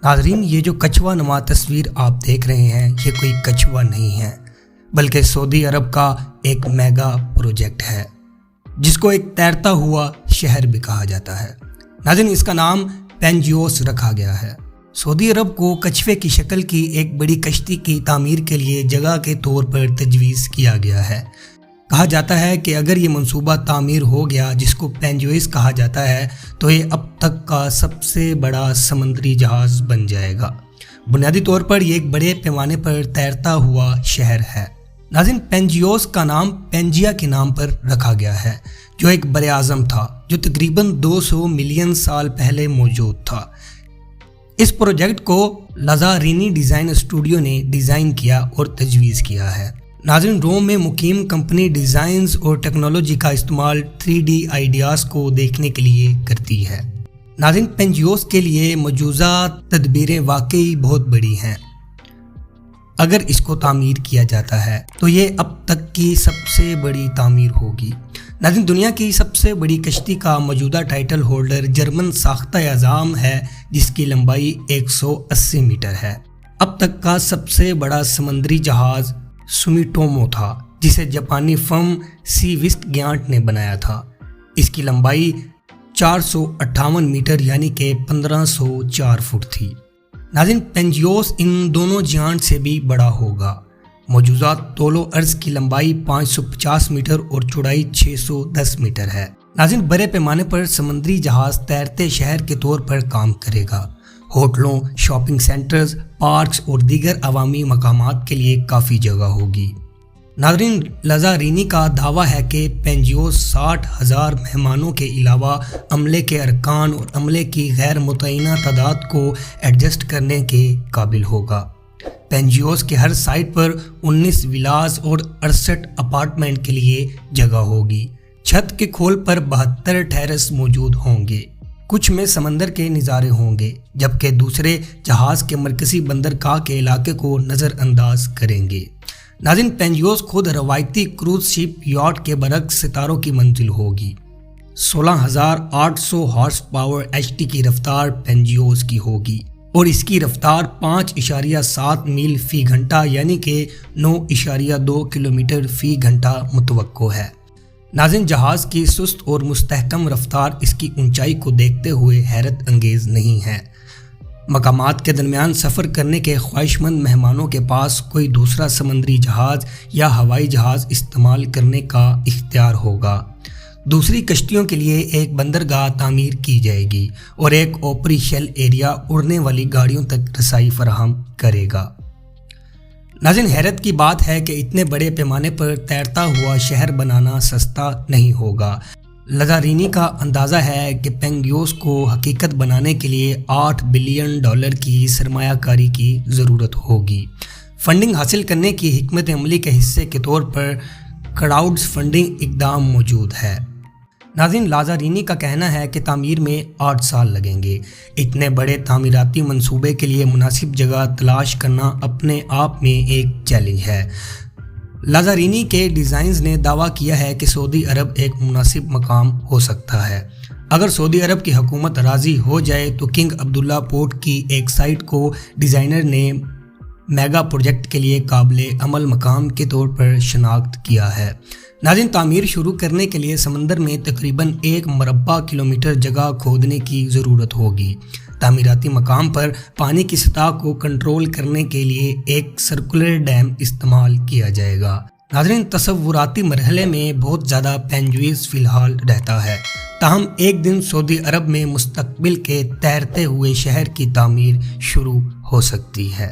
ناظرین، یہ جو کچھوا نما تصویر آپ دیکھ رہے ہیں یہ کوئی کچھوا نہیں ہے بلکہ سعودی عرب کا ایک میگا پروجیکٹ ہے جس کو ایک تیرتا ہوا شہر بھی کہا جاتا ہے۔ ناظرین، اس کا نام پینجیوس رکھا گیا ہے۔ سعودی عرب کو کچھوے کی شکل کی ایک بڑی کشتی کی تعمیر کے لیے جگہ کے طور پر تجویز کیا گیا ہے۔ کہا جاتا ہے کہ اگر یہ منصوبہ تعمیر ہو گیا جس کو پینجوس کہا جاتا ہے تو یہ اب تک کا سب سے بڑا سمندری جہاز بن جائے گا۔ بنیادی طور پر یہ ایک بڑے پیمانے پر تیرتا ہوا شہر ہے۔ ناظرین، پینجیوس کا نام پینجیا کے نام پر رکھا گیا ہے جو ایک بر اعظم تھا جو تقریباً 200 ملین سال پہلے موجود تھا۔ اس پروجیکٹ کو لازارینی ڈیزائن اسٹوڈیو نے ڈیزائن کیا اور تجویز کیا ہے۔ ناظرین، روم میں مقیم کمپنی ڈیزائنز اور ٹیکنالوجی کا استعمال 3D آئیڈیاز کو دیکھنے کے لیے کرتی ہے۔ ناظرین، پینجیوس کے لیے مجوزہ تدبیریں واقعی بہت بڑی ہیں۔ اگر اس کو تعمیر کیا جاتا ہے تو یہ اب تک کی سب سے بڑی تعمیر ہوگی۔ ناظرین، دنیا کی سب سے بڑی کشتی کا موجودہ ٹائٹل ہولڈر جرمن ساختہ اعظام ہے جس کی لمبائی 180 میٹر ہے۔ اب تک کا سب سے بڑا سمندری جہاز سومیٹومو تھا جسے جاپانی فرم سی وسٹ گیانٹ نے بنایا تھا۔ اس کی لمبائی 458 میٹر یعنی کہ 1504 فٹ تھی۔ ناظرین، پینجیوس ان دونوں جیانٹ سے بھی بڑا ہوگا۔ موجودہ طول و عرض کی لمبائی 550 میٹر اور چوڑائی 610 میٹر ہے۔ ناظرین، بڑے پیمانے پر سمندری جہاز تیرتے شہر کے طور پر کام کرے گا۔ ہوٹلوں، شاپنگ سینٹرز، پارکس اور دیگر عوامی مقامات کے لیے کافی جگہ ہوگی۔ ناظرین، لازارینی کا دعویٰ ہے کہ پینجیوس 60,000 مہمانوں کے علاوہ عملے کے ارکان اور عملے کی غیر متعینہ تعداد کو ایڈجسٹ کرنے کے قابل ہوگا۔ پینجیوس کے ہر سائٹ پر 19 ولاز اور 68 اپارٹمنٹ کے لیے جگہ ہوگی۔ چھت کے کھول پر 72 ٹیرس موجود ہوں گے۔ کچھ میں سمندر کے نظارے ہوں گے جبکہ دوسرے جہاز کے مرکزی بندرگاہ کے علاقے کو نظر انداز کریں گے۔ ناظرین، پینجیوس خود روایتی کروز شپ یاٹ کے برعکس ستاروں کی منزل ہوگی۔ 16,800 ہارس پاور HT کی رفتار پینجیوس کی ہوگی اور اس کی رفتار 5.7 میل فی گھنٹہ یعنی کہ 9.2 کلومیٹر فی گھنٹہ متوقع ہے۔ ناظرین، جہاز کی سست اور مستحکم رفتار اس کی اونچائی کو دیکھتے ہوئے حیرت انگیز نہیں ہے۔ مقامات کے درمیان سفر کرنے کے خواہش مند مہمانوں کے پاس کوئی دوسرا سمندری جہاز یا ہوائی جہاز استعمال کرنے کا اختیار ہوگا۔ دوسری کشتیوں کے لیے ایک بندرگاہ تعمیر کی جائے گی اور ایک اوپری شیل ایریا اڑنے والی گاڑیوں تک رسائی فراہم کرے گا۔ ناظرین، حیرت کی بات ہے کہ اتنے بڑے پیمانے پر تیرتا ہوا شہر بنانا سستا نہیں ہوگا۔ لازارینی کا اندازہ ہے کہ پینجیوس کو حقیقت بنانے کے لیے $8 بلین کی سرمایہ کاری کی ضرورت ہوگی۔ فنڈنگ حاصل کرنے کی حکمت عملی کے حصے کے طور پر کراؤڈ فنڈنگ اقدام موجود ہے۔ ناظرین، لازارینی کا کہنا ہے کہ تعمیر میں 8 سال لگیں گے۔ اتنے بڑے تعمیراتی منصوبے کے لیے مناسب جگہ تلاش کرنا اپنے آپ میں ایک چیلنج ہے۔ لازارینی کے ڈیزائنز نے دعویٰ کیا ہے کہ سعودی عرب ایک مناسب مقام ہو سکتا ہے۔ اگر سعودی عرب کی حکومت راضی ہو جائے تو کنگ عبداللہ پورٹ کی ایک سائٹ کو ڈیزائنر نے میگا پروجیکٹ کے لیے قابل عمل مقام کے طور پر شناخت کیا ہے۔ ناظرین، تعمیر شروع کرنے کے لیے سمندر میں تقریباً 1 مربع کلومیٹر جگہ کھودنے کی ضرورت ہوگی۔ تعمیراتی مقام پر پانی کی سطح کو کنٹرول کرنے کے لیے ایک سرکولر ڈیم استعمال کیا جائے گا۔ ناظرین، تصوراتی مرحلے میں بہت زیادہ پینجیوس فی الحال رہتا ہے، تاہم ایک دن سعودی عرب میں مستقبل کے تیرتے ہوئے شہر کی تعمیر شروع ہو سکتی ہے۔